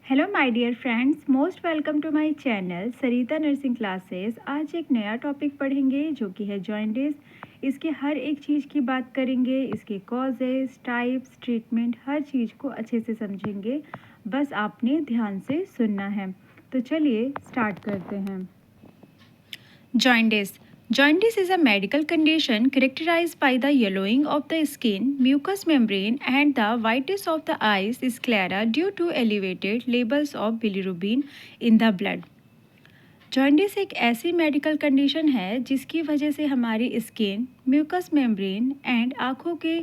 Hello my dear friends, most welcome to my channel Sarita nursing classes. आज एक नया topic पढ़ेंगे जो कि है जॉइंटिस। इसके हर एक चीज़ की बात करेंगे, इसके कॉजेस, टाइप्स, ट्रीटमेंट, हर चीज़ को अच्छे से समझेंगे। बस आपने ध्यान से सुनना है। तो चलिए स्टार्ट करते हैं। Jaundice. Jaundice is a medical condition characterized by the yellowing of the skin, mucous membrane, and the whitish of the eyes sclera due to elevated levels of bilirubin in the blood. Jaundice एक ऐसी medical condition है जिसकी वजह से हमारी skin, mucus membrane and आँखों के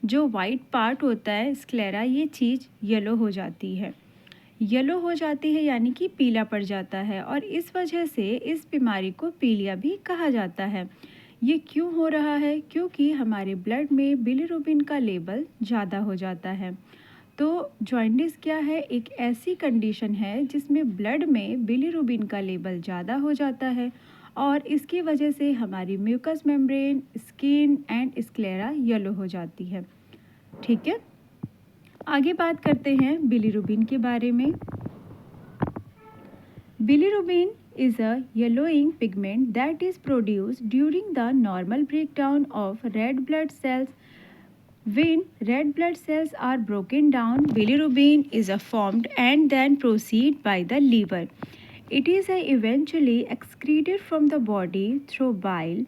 जो वाइट पार्ट होता है स्क्लेरा, ये चीज़ येलो हो जाती है। येलो हो जाती है यानी कि पीला पड़ जाता है, और इस वजह से इस बीमारी को पीलिया भी कहा जाता है। ये क्यों हो रहा है? क्योंकि हमारे ब्लड में बिलिरुबिन का लेवल ज़्यादा हो जाता है। तो जॉइंटिस क्या है? एक ऐसी कंडीशन है जिसमें ब्लड में बिलिरुबिन का लेवल ज़्यादा हो जाता है, और इसकी वजह से हमारी mucus membrane, skin and sclera yellow हो जाती है। ठीक है, आगे बात करते हैं बिलिरुबिन के बारे में। Bilirubin is a yellowing pigment that is produced during the normal breakdown of red blood cells. When red blood cells are broken down, bilirubin is formed and then proceed by the liver. It is eventually excreted from the body through bile,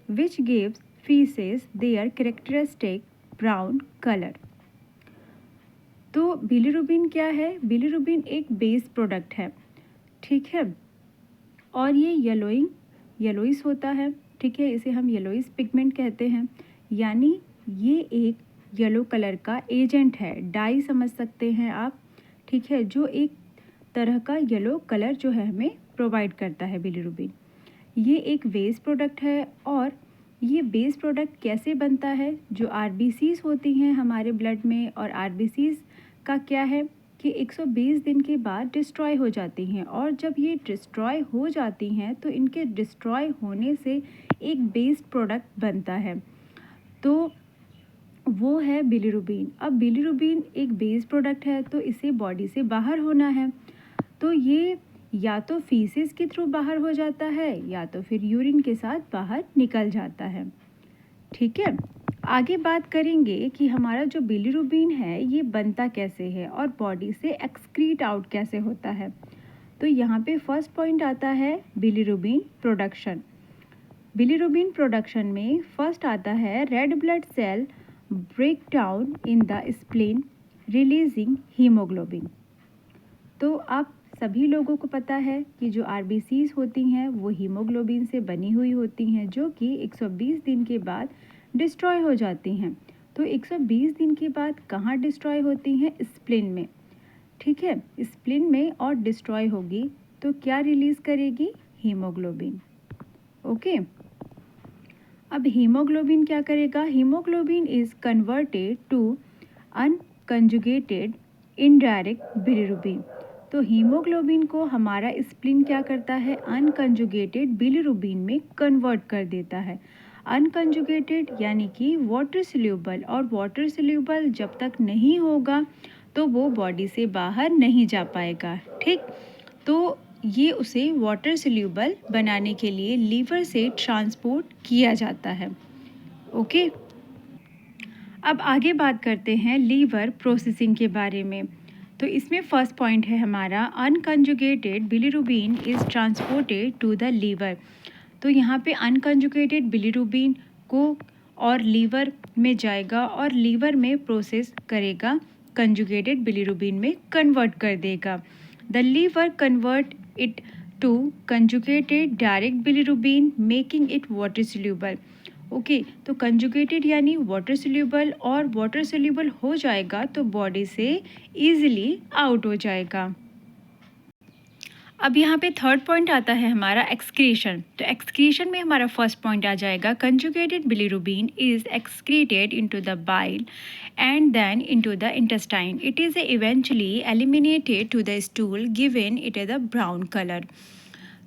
which gives feces their characteristic brown color. तो bilirubin क्या है? Bilirubin एक base product है, ठीक है, और ये येलोइस होता है। ठीक है, इसे हम येलोइस पिगमेंट कहते हैं, यानी ये एक येलो कलर का एजेंट है, डाई समझ सकते हैं आप। ठीक है, जो एक तरह का येलो कलर जो है हमें प्रोवाइड करता है बिलिरुबिन। ये एक बेस प्रोडक्ट है, और ये बेस प्रोडक्ट कैसे बनता है? जो आरबीसीज होती हैं हमारे ब्लड में, और आरबीसीज का क्या है कि 120 दिन के बाद डिस्ट्रॉय हो जाती हैं, और जब ये डिस्ट्रॉय हो जाती हैं तो इनके डिस्ट्रॉय होने से एक बेस प्रोडक्ट बनता है, तो वो है बिलिरुबिन। अब बिलिरुबिन एक बेस प्रोडक्ट है, तो इसे बॉडी से बाहर होना है, तो ये या तो फीसेस के थ्रू बाहर हो जाता है या तो फिर यूरिन के साथ बाहर निकल जाता है। ठीक है, आगे बात करेंगे कि हमारा जो बिलिरुबिन है ये बनता कैसे है और बॉडी से एक्सक्रीट आउट कैसे होता है। तो यहाँ पे फर्स्ट पॉइंट आता है बिलिरुबिन प्रोडक्शन। बिलिरुबिन प्रोडक्शन में फर्स्ट आता है red blood cell break down in the spleen releasing haemoglobin. तो आप सभी लोगों को पता है कि जो आरबीसीज होती हैं वो हीमोग्लोबिन से बनी हुई होती हैं, जो कि 120 दिन के बाद डिस्ट्रॉय हो जाती हैं। तो 120 दिन के बाद कहाँ डिस्ट्रॉय होती हैं? स्प्लीन में। ठीक है, स्प्लीन में, और डिस्ट्रॉय होगी तो क्या रिलीज़ करेगी? हीमोग्लोबिन। ओके, अब हीमोग्लोबिन क्या करेगा? Haemoglobin is converted to unconjugated indirect bilirubin. तो हीमोग्लोबिन को हमारा स्प्लीन क्या करता है? अनकंजुगेटेड बिलिरुबिन में कन्वर्ट कर देता है। अनकंजुगेटेड यानी कि वाटर सोल्यूबल, और वाटर सोल्यूबल जब तक नहीं होगा तो वो बॉडी से बाहर नहीं जा पाएगा। ठीक, तो ये उसे वाटर सोल्यूबल बनाने के लिए लीवर से ट्रांसपोर्ट किया जाता है। ओके, अब आगे बात करते हैं लीवर प्रोसेसिंग के बारे में। तो इसमें फर्स्ट पॉइंट है हमारा unconjugated bilirubin is transported to the liver. तो यहाँ पे अनकंजुगेटेड बिलिरुबिन को और लीवर में जाएगा, और लीवर में प्रोसेस करेगा, कंजुगेटेड बिलिरुबिन में कन्वर्ट कर देगा। The liver convert it to conjugated direct bilirubin making it water soluble. Okay, तो कंजुगेटेड यानी वाटर सोल्यूबल, और वाटर सोल्यूबल हो जाएगा तो बॉडी से ईजिली आउट हो जाएगा। अब यहाँ पे थर्ड पॉइंट आता है हमारा एक्सक्रीशन। तो एक्सक्रीशन में हमारा फर्स्ट पॉइंट आ जाएगा conjugated bilirubin is excreted into the bile and then into the intestine. It is eventually eliminated to the stool given it is the brown colour.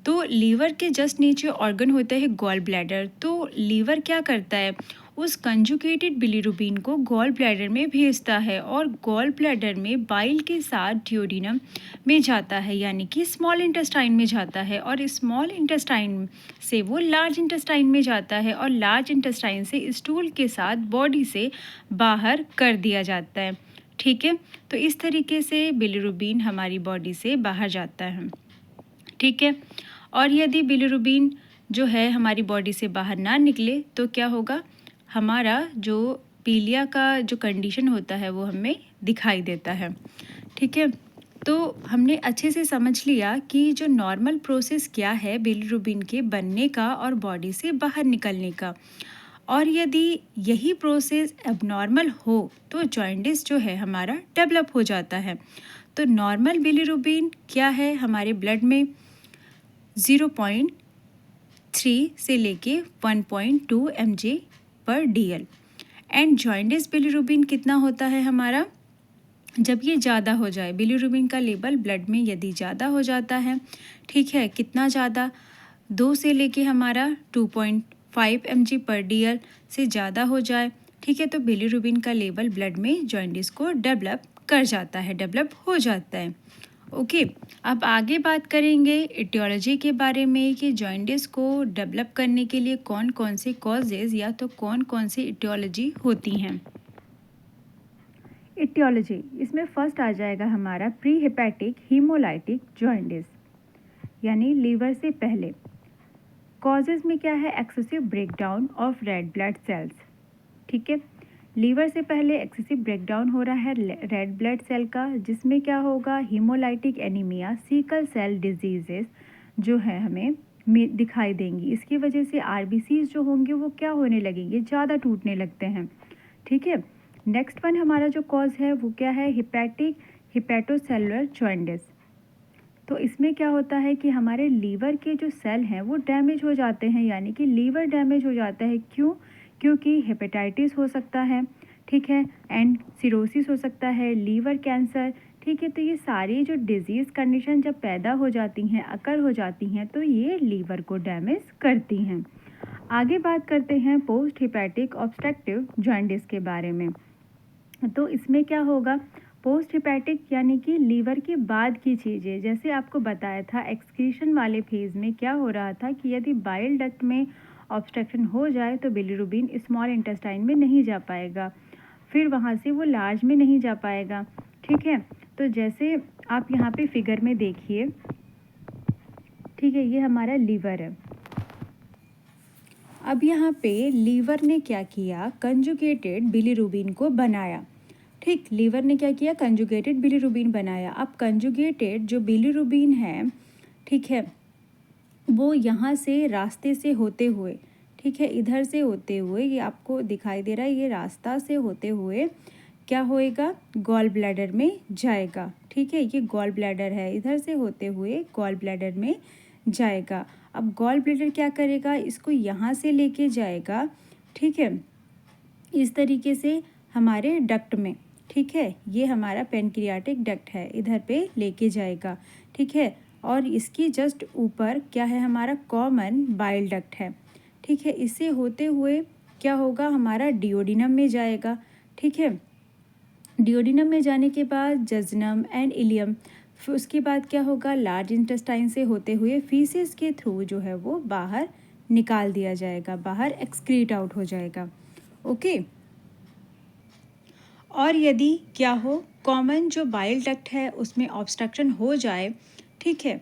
तो liver के जस्ट नीचे organ होता है gall bladder. तो liver क्या करता है? उस कंजुगेटेड बिलीरुबिन को गॉल ब्लैडर में भेजता है और गॉल ब्लैडर में बाइल के साथ ड्यूोडेनम में जाता है, यानी कि स्मॉल इंटेस्टाइन में जाता है, और स्मॉल इंटेस्टाइन से वो लार्ज इंटेस्टाइन में जाता है और लार्ज इंटेस्टाइन से स्टूल के साथ बॉडी से बाहर कर दिया जाता है। ठीक है, तो इस तरीके से बिलीरुबिन हमारी बॉडी से बाहर जाता है। ठीक है, और यदि बिलीरुबिन जो है हमारी बॉडी से बाहर ना निकले तो क्या होगा, हमारा जो पीलिया का जो कंडीशन होता है वो हमें दिखाई देता है। ठीक है, तो हमने अच्छे से समझ लिया कि जो नॉर्मल प्रोसेस क्या है बिलीरुबिन के बनने का और बॉडी से बाहर निकलने का, और यदि यही प्रोसेस एबनॉर्मल हो तो जॉन्डिस जो है हमारा डेवलप हो जाता है। तो नॉर्मल बिलीरुबिन क्या है हमारे ब्लड में 0.3 से लेके 1.2 mg/dl। एंड जॉन्डिस बिलीरुबिन कितना होता है हमारा, जब ये ज़्यादा हो जाए, बिलीरुबिन का लेवल ब्लड में यदि ज़्यादा हो जाता है, ठीक है, कितना ज़्यादा, 2 से लेके हमारा 2.5 mg/dl से ज़्यादा हो जाए, ठीक है, तो बिलीरुबिन का लेवल ब्लड में जॉन्डिस को डेवलप हो जाता है। ओके, अब आगे बात करेंगे इटियोलॉजी के बारे में कि जॉन्डिस को डेवलप करने के लिए कौन कौन से कॉजेज़ या तो कौन कौन सी इटियोलॉजी होती हैं। इटियोलॉजी, इसमें फर्स्ट आ जाएगा हमारा प्री हेपेटिक हीमोलाइटिक जॉन्डिस, यानी लीवर से पहले। कॉजेज़ में क्या है, excessive breakdown of red blood cells. ठीक है, लीवर से पहले एक्सेसिव ब्रेकडाउन हो रहा है रेड ब्लड सेल का, जिसमें क्या होगा, haemolytic anaemia, sickle cell diseases जो है हमें दिखाई देंगी। इसकी वजह से आरबीसीज जो होंगे वो क्या होने लगेंगे, ज़्यादा टूटने लगते हैं। ठीक है, नेक्स्ट वन हमारा जो कॉज है वो क्या है, हिपेटोसेलुलर जॉन्डिस। तो इसमें क्या होता है कि हमारे लीवर के जो सेल हैं वो डैमेज हो जाते हैं, यानी कि लीवर डैमेज हो जाता है। क्यों, क्योंकि हेपेटाइटिस हो सकता है, ठीक है, एंड सिरोसिस हो सकता है, लीवर कैंसर। ठीक है, तो ये सारी जो डिजीज़ कंडीशन जब पैदा हो जाती हैं, अकर हो जाती हैं, तो ये लीवर को डैमेज करती हैं। आगे बात करते हैं पोस्ट हिपैटिक ऑब्स्ट्रक्टिव जॉन्डिस के बारे में। तो इसमें क्या होगा, पोस्ट हिपैटिक यानी कि लीवर के बाद की चीज़ें, जैसे आपको बताया था एक्सक्रीशन वाले फेज़ में क्या हो रहा था कि यदि बाइल डक्ट में ऑब्स्ट्रक्शन हो जाए तो बिलीरुबिन स्मॉल इंटेस्टाइन में नहीं जा पाएगा, फिर वहाँ से वो लार्ज में नहीं जा पाएगा। ठीक है, तो जैसे आप यहाँ पे फिगर में देखिए, ठीक है, ये हमारा लीवर है। अब यहाँ पे लीवर ने क्या किया, कंजुगेटेड बिलीरुबिन को बनाया। ठीक, लीवर ने क्या किया, कंजुगेटेड बिलीरुबिन बनाया। अब कंजुगेटेड जो बिलीरुबिन है, ठीक है, वो यहाँ से रास्ते से होते हुए, ठीक है, इधर से होते हुए, ये आपको दिखाई दे रहा है, ये रास्ता से होते हुए क्या होएगा, गॉल ब्लैडर में जाएगा। ठीक है, ये गॉल ब्लैडर है, इधर से होते हुए गॉल ब्लैडर में जाएगा। अब गॉल ब्लैडर क्या करेगा, इसको यहाँ से लेके जाएगा, ठीक है, इस तरीके से हमारे डक्ट में। ठीक है, ये हमारा पेनक्रियाटिक डक्ट है, इधर पे लेके जाएगा। ठीक है, और इसकी जस्ट ऊपर क्या है, हमारा कॉमन बाइल डक्ट है। ठीक है, इससे होते हुए क्या होगा, हमारा डिओडिनम में जाएगा। ठीक है, डिओडिनम में जाने के बाद जजनम एंड इलियम, फिर उसके बाद क्या होगा, लार्ज इंटेस्टाइन से होते हुए फीसेस के थ्रू जो है वो बाहर निकाल दिया जाएगा, बाहर एक्सक्रीट आउट हो जाएगा। ओके, और यदि क्या हो, कॉमन जो बाइल डक्ट है उसमें ऑब्स्ट्रक्शन हो जाए, ठीक है,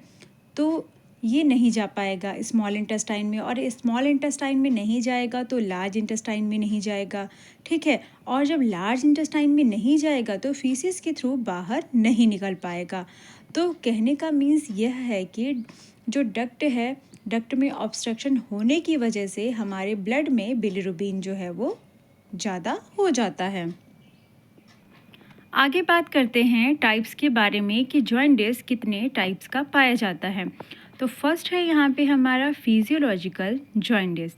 तो ये नहीं जा पाएगा स्मॉल इंटेस्टाइन में, और स्मॉल इंटेस्टाइन में नहीं जाएगा तो लार्ज इंटेस्टाइन में नहीं जाएगा। ठीक है, और जब लार्ज इंटेस्टाइन में नहीं जाएगा तो फीसिस के थ्रू बाहर नहीं निकल पाएगा। तो कहने का मीन्स यह है कि जो डक्ट है, डक्ट में ऑब्स्ट्रक्शन होने की वजह से हमारे ब्लड में बिलीरुबिन जो है वो ज़्यादा हो जाता है। आगे बात करते हैं टाइप्स के बारे में कि जॉन्डिस कितने टाइप्स का पाया जाता है। तो फर्स्ट है यहाँ पे हमारा फिजियोलॉजिकल जॉन्डिस,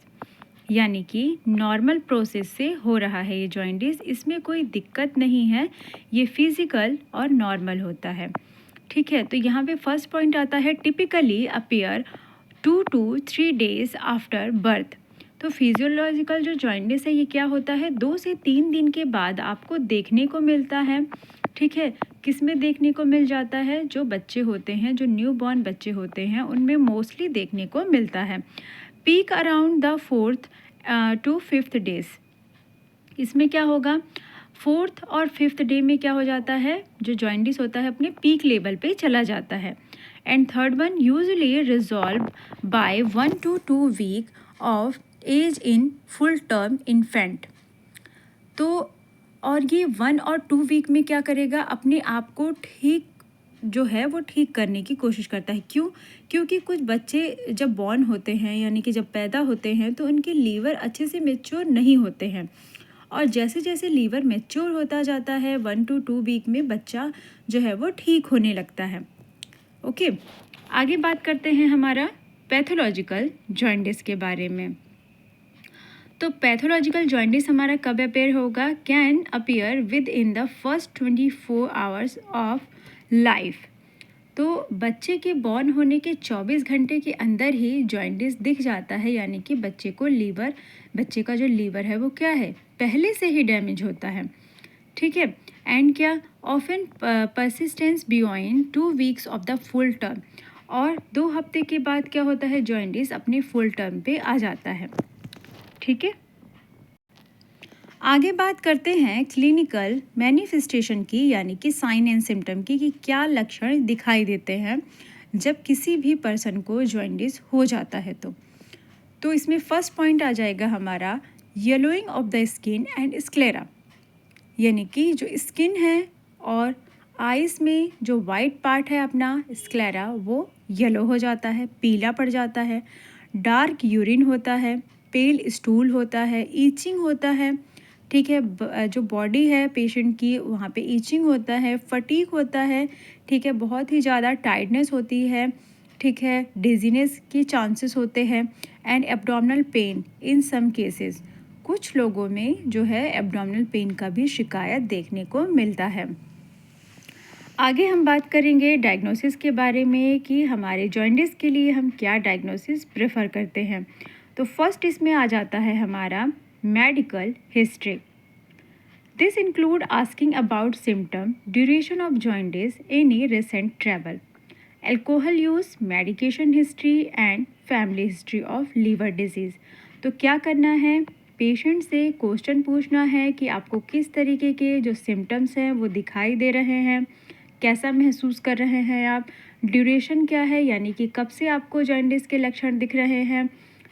यानी कि नॉर्मल प्रोसेस से हो रहा है ये जॉन्डिस, इसमें कोई दिक्कत नहीं है, ये फिजिकल और नॉर्मल होता है। ठीक है, तो यहाँ पे फर्स्ट पॉइंट आता है typically appear 2 to 3 days after birth. तो फिजियोलॉजिकल जो जॉइंटिस है ये क्या होता है, 2 से 3 दिन के बाद आपको देखने को मिलता है। ठीक है, किस में देखने को मिल जाता है, जो बच्चे होते हैं, जो न्यू बॉर्न बच्चे होते हैं उनमें मोस्टली देखने को मिलता है। Peak around the 4th to 5th days. इसमें क्या होगा, 4th और 5th डे में क्या हो जाता है, जो जॉइंटिस होता है अपने पीक लेवल पे चला जाता है। And third one usually resolve by 1 to 2 week of age in full term infant. तो और ये 1 और 2 वीक में क्या करेगा, अपने आप को ठीक जो है वो ठीक करने की कोशिश करता है। क्यों, क्योंकि कुछ बच्चे जब बॉर्न होते हैं यानी कि जब पैदा होते हैं तो उनके लीवर अच्छे से मेच्योर नहीं होते हैं, और जैसे जैसे लीवर मेच्योर होता जाता है 1 to 2 वीक में बच्चा जो है वो ठीक होने लगता है। ओके, आगे बात करते हैं हमारा पैथोलॉजिकल जॉइंटिस के बारे में। तो पैथोलॉजिकल जॉइंटिस हमारा कब अपेयर होगा, can appear with in the first 24 hours of life. तो बच्चे के बॉर्न होने के 24 घंटे के अंदर ही जॉइंटिस दिख जाता है, यानी कि बच्चे का जो लीवर है वो क्या है, पहले से ही डैमेज होता है। ठीक है, एंड क्या, often persistence beyond 2 weeks of the full term, और 2 हफ्ते के बाद क्या होता है, जॉइंटिस अपने फुल टर्म पे आ जाता है। ठीक है, आगे बात करते हैं क्लिनिकल मैनिफेस्टेशन की, यानी कि साइन एंड सिम्टम की, कि क्या लक्षण दिखाई देते हैं जब किसी भी पर्सन को जॉइंटिस हो जाता है। तो इसमें फर्स्ट पॉइंट आ जाएगा हमारा yellowing of the skin and sclera, यानी कि जो स्किन है और आइस में जो वाइट पार्ट है अपना स्क्लेरा वो येलो हो जाता है, पीला पड़ जाता है। डार्क यूरिन होता है, पेल स्टूल होता है, ईचिंग होता है। ठीक है, जो बॉडी है पेशेंट की वहाँ पे ईचिंग होता है, फटीग होता है। ठीक है, बहुत ही ज़्यादा टायर्डनेस होती है। ठीक है, डिजीनेस के चांसेस होते हैं, and abdominal pain in some cases. कुछ लोगों में जो है एब्डोमिनल पेन का भी शिकायत देखने को मिलता है। आगे हम बात करेंगे डायग्नोसिस के बारे में कि हमारे जॉइंटिस के लिए हम क्या डायग्नोसिस प्रेफर करते हैं। तो फर्स्ट इसमें आ जाता है हमारा medical history. This include asking about symptom, duration of jaundice, any recent travel, alcohol use, medication history and family history of liver disease. तो क्या करना है, पेशेंट से क्वेश्चन पूछना है कि आपको किस तरीके के जो सिम्टम्स हैं वो दिखाई दे रहे हैं, कैसा महसूस कर रहे हैं आप, ड्यूरेशन क्या है, यानी कि कब से आपको जॉइंटिस के लक्षण दिख रहे हैं।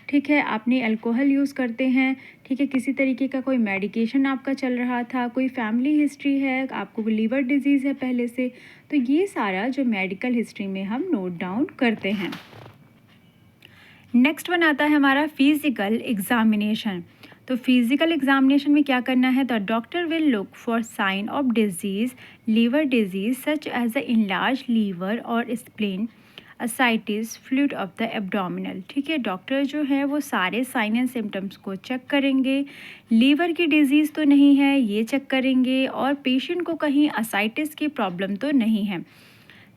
ठीक है, आपने अल्कोहल यूज़ करते हैं, ठीक है, किसी तरीके का कोई मेडिकेशन आपका चल रहा था, कोई फैमिली हिस्ट्री है, आपको लीवर डिजीज़ है पहले से। तो ये सारा जो मेडिकल हिस्ट्री में हम नोट डाउन करते हैं। नेक्स्ट वन आता है हमारा फिजिकल एग्जामिनेशन। तो फिजिकल एग्जामिनेशन में क्या करना है, the doctor will look for sign of disease, liver disease such as the enlarge liver और spleen, ascites, fluid of the abdominal. ठीक है, डॉक्टर जो है वो सारे साइन एंड सिम्टम्स को चेक करेंगे, लीवर की डिजीज़ तो नहीं है ये चेक करेंगे, और पेशेंट को कहीं असाइटिस की प्रॉब्लम तो नहीं है।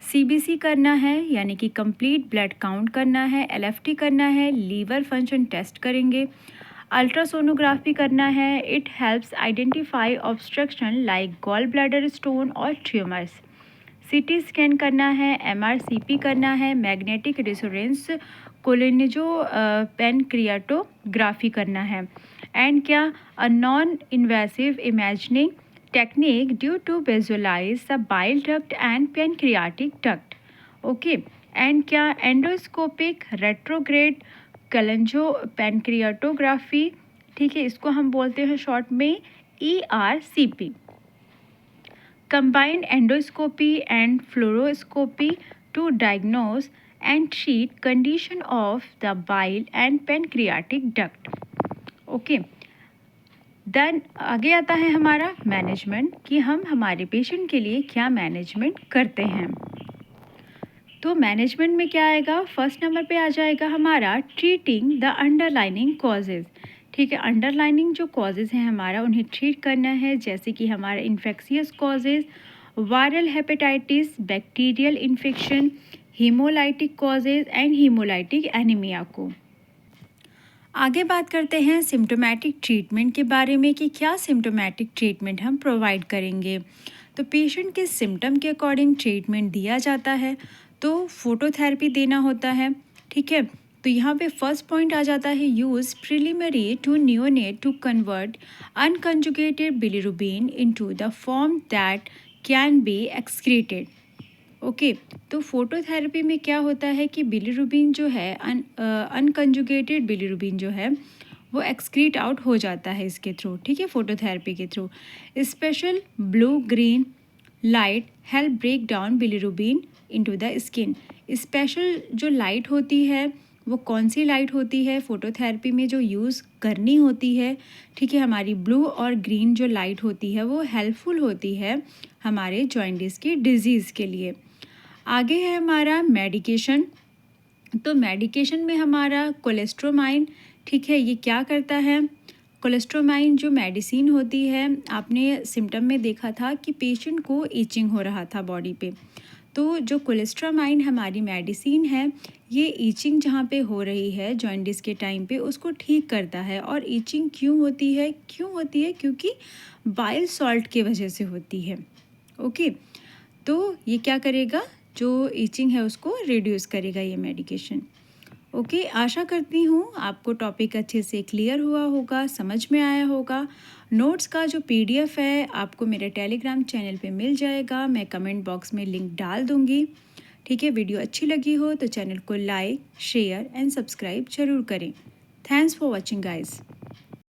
सीबीसी करना है, यानी कि कंप्लीट ब्लड काउंट करना है, एलएफटी करना है, लीवर फंक्शन टेस्ट करेंगे, अल्ट्रासोनोग्राफी करना है। It helps identify obstruction like gall bladder stone और ट्यूमर्स। सीटी स्कैन करना है, एमआरसीपी करना है, मैग्नेटिक रेजोनेंस कोलिनेजो पैनक्रियाटोग्राफी करना है। एंड क्या, a non invasive imaging technique due to visualise the bile duct and pancreatic duct. Okay, and क्या, endoscopic retrograde cholangiopancreatography. ठीक है, इसको हम बोलते हैं शॉर्ट में ERCP। combined endoscopy and fluoroscopy to diagnose and treat condition of the bile and pancreatic duct. Okay, then आगे आता है हमारा मैनेजमेंट, कि हम हमारे पेशेंट के लिए क्या मैनेजमेंट करते हैं। तो मैनेजमेंट में क्या आएगा, फर्स्ट नंबर पे आ जाएगा हमारा ट्रीटिंग द अंडरलाइनिंग कॉजेज़। ठीक है, अंडरलाइनिंग जो कॉजेज़ हैं हमारा उन्हें ट्रीट करना है, जैसे कि हमारा infectious causes, viral hepatitis, bacterial infection, haemolytic causes and haemolytic anaemia को। आगे बात करते हैं सिम्टोमेटिक ट्रीटमेंट के बारे में कि क्या सिम्टोमेटिक ट्रीटमेंट हम प्रोवाइड करेंगे। तो पेशेंट के सिम्टम के अकॉर्डिंग ट्रीटमेंट दिया जाता है। तो फोटोथेरेपी देना होता है, ठीक है। तो यहाँ पे फर्स्ट पॉइंट आ जाता है, use preliminary to neonate to convert unconjugated bilirubin into the form that can be excreted. Okay, तो फोटोथेरेपी में क्या होता है कि बिलीरुबिन जो है अनकंजुगेटेड बिलीरुबिन जो है वो एक्सक्रीट आउट हो जाता है इसके थ्रू, ठीक है, फोटोथेरेपी के through. Special blue green light help break down bilirubin into the skin. Special जो लाइट होती है वो कौन सी लाइट होती है फोटोथेरेपी में जो यूज़ करनी होती है, ठीक है, हमारी ब्लू और ग्रीन जो लाइट होती है वो हेल्पफुल होती है हमारे जॉइंटिस की डिजीज़ के लिए। आगे है हमारा मेडिकेशन। तो मेडिकेशन में हमारा कोलेस्ट्रोमाइन, ठीक है, ये क्या करता है। कोलेस्ट्रोमाइन जो मेडिसिन होती है, आपने सिम्टम में देखा था कि पेशेंट को ईचिंग हो रहा था बॉडी पे। तो जो कोलेस्ट्रोमाइन हमारी मेडिसिन है, ये ईचिंग जहाँ पे हो रही है जॉइंटिस के टाइम पे उसको ठीक करता है। और ईचिंग क्यों होती है, क्योंकि बाइल सॉल्ट की वजह से होती है। ओके, तो ये क्या करेगा, जो ईचिंग है उसको रिड्यूस करेगा ये मेडिकेशन। ओके, आशा करती हूँ आपको टॉपिक अच्छे से क्लियर हुआ होगा, समझ में आया होगा। नोट्स का जो पीडीएफ है आपको मेरे टेलीग्राम चैनल पे मिल जाएगा, मैं कमेंट बॉक्स में लिंक डाल दूँगी, ठीक है। वीडियो अच्छी लगी हो तो चैनल को लाइक शेयर एंड सब्सक्राइब ज़रूर करें। Thanks for watching guys.